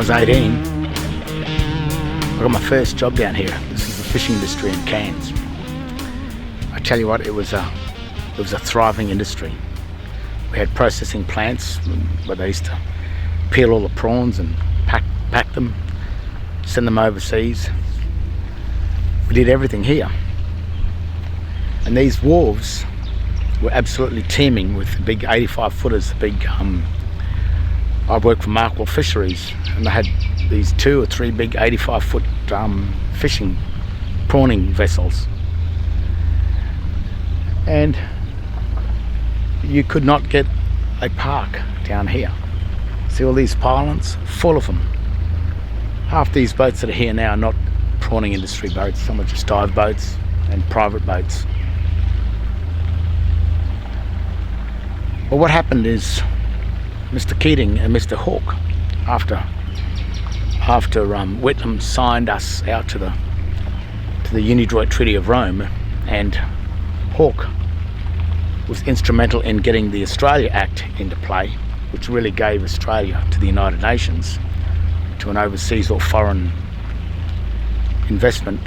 was 18, I got my first job down here. This is the fishing industry in Cairns. I tell you what, it was a thriving industry. We had processing plants where they used to peel all the prawns and pack them, send them overseas. We did everything here. And these wharves were absolutely teeming with the big 85 footers, the big, I worked for Markwell Fisheries, and they had these 2 or 3 big 85 foot fishing, prawning vessels. And you could not get a park down here. See all these pylons? Full of them. Half these boats that are here now are not prawning industry boats, some are just dive boats and private boats. Well, what happened is Mr. Keating and Mr. Hawke, after Whitlam signed us out to the Unidroit Treaty of Rome, and Hawke was instrumental in getting the Australia Act into play, which really gave Australia to the United Nations, to an overseas or foreign investment,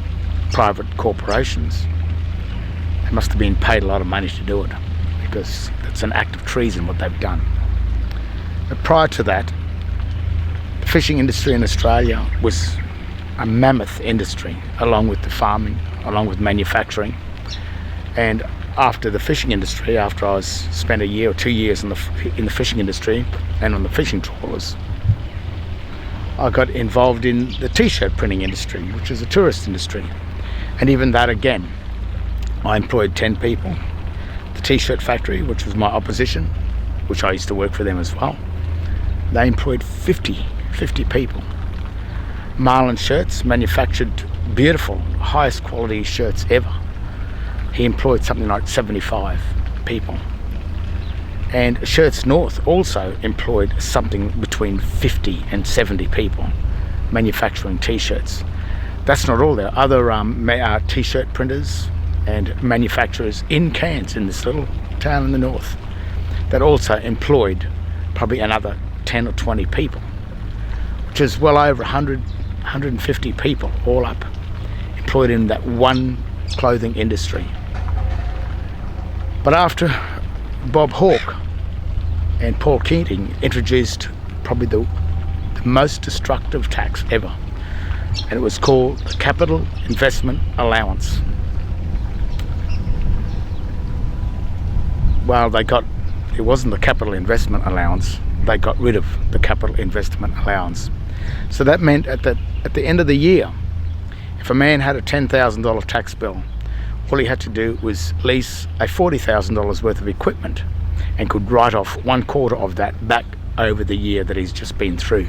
private corporations. They must have been paid a lot of money to do it, because it's an act of treason what they've done. But prior to that, the fishing industry in Australia was a mammoth industry, along with the farming, along with manufacturing. And after the fishing industry, after I spent a year or 2 years in the fishing industry and on the fishing trawlers, I got involved in the t-shirt printing industry, which is a tourist industry. And even that again, I employed 10 people. The t-shirt factory, which was my opposition, which I used to work for them as well, they employed 50 people. Marlin Shirts manufactured beautiful, highest quality shirts ever. He employed something like 75 people. And Shirts North also employed something between 50 and 70 people manufacturing t-shirts. That's not all. There are other t-shirt printers and manufacturers in Cairns, in this little town in the north, that also employed probably another 10 or 20 people, which is well over 150 people all up, employed in that one clothing industry. But after Bob Hawke and Paul Keating introduced probably the most destructive tax ever, and it was called the Capital Investment Allowance. Well, it wasn't the Capital Investment Allowance, they got rid of the Capital Investment Allowance. So that meant at the end of the year, if a man had a $10,000 tax bill, all he had to do was lease a $40,000 worth of equipment and could write off 1/4 of that back over the year that he's just been through.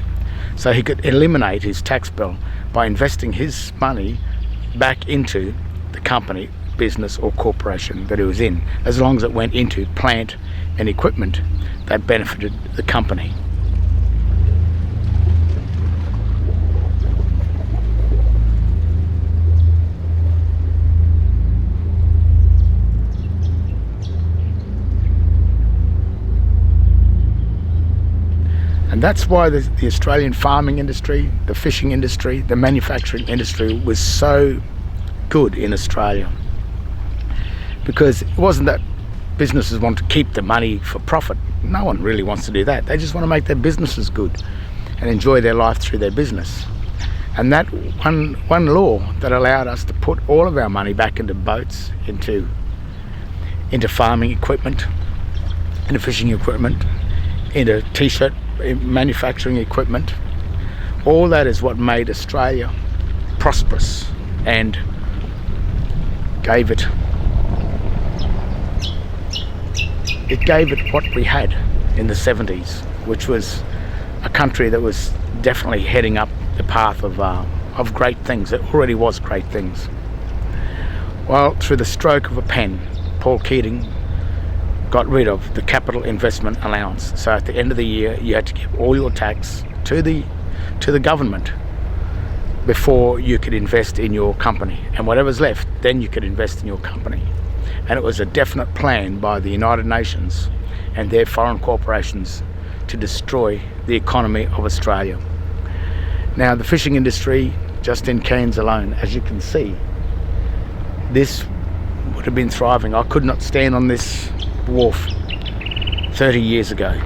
So he could eliminate his tax bill by investing his money back into the company, business or corporation that he was in, as long as it went into plant and equipment that benefited the company. And that's why the Australian farming industry, the fishing industry, the manufacturing industry was so good in Australia. Because it wasn't that businesses want to keep the money for profit. No one really wants to do that. They just want to make their businesses good and enjoy their life through their business. And that one law that allowed us to put all of our money back into boats, into farming equipment, into fishing equipment, into t-shirt manufacturing equipment, all that is what made Australia prosperous and gave it what we had in the 70s, which was a country that was definitely heading up the path of great things. It already was great things. Well, through the stroke of a pen, Paul Keating got rid of the Capital Investment Allowance. So at the end of the year, you had to give all your tax to the government before you could invest in your company. And whatever's left, then you could invest in your company. And it was a definite plan by the United Nations and their foreign corporations to destroy the economy of Australia. Now the fishing industry, just in Cairns alone, as you can see, this would have been thriving. I could not stand on this wharf 30 years ago.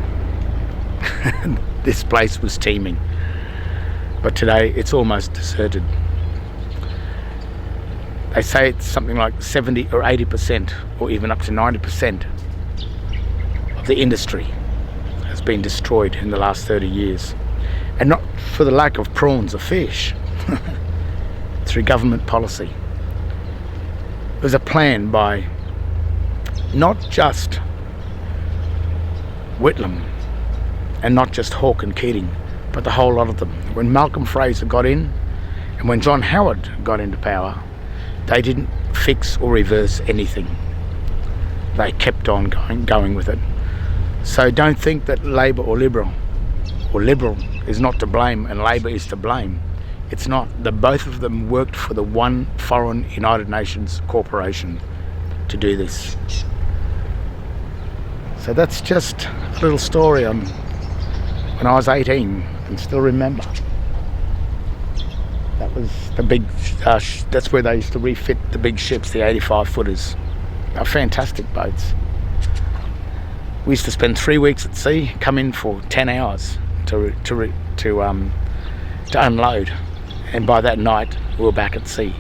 This place was teeming, but today it's almost deserted. They say it's something like 70 or 80% or even up to 90% of the industry has been destroyed in the last 30 years, and not for the lack of prawns or fish. Through government policy. It was a plan by not just Whitlam and not just Hawke and Keating, but the whole lot of them. When Malcolm Fraser got in and when John Howard got into power, they didn't fix or reverse anything. They kept on going with it. So don't think that Labor or Liberal is not to blame and Labor is to blame. It's not. Both of them worked for the one foreign United Nations corporation to do this. So that's just a little story on when I was 18 and still remember. That was the big, that's where they used to refit the big ships, the 85 footers. They were fantastic boats. We used to spend 3 weeks at sea, come in for 10 hours to unload. And by that night, we were back at sea.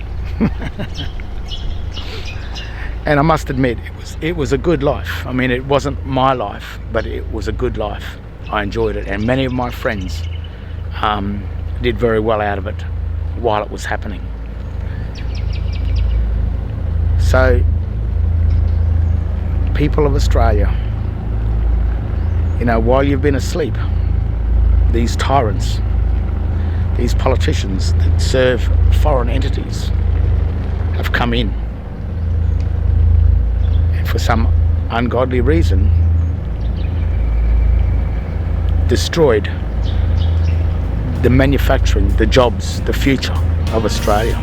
And I must admit, it was a good life. I mean, it wasn't my life, but it was a good life. I enjoyed it, and many of my friends did very well out of it while it was happening. So, people of Australia, you know, while you've been asleep, these tyrants, these politicians that serve foreign entities have come in and for some ungodly reason destroyed the manufacturing, the jobs, the future of Australia.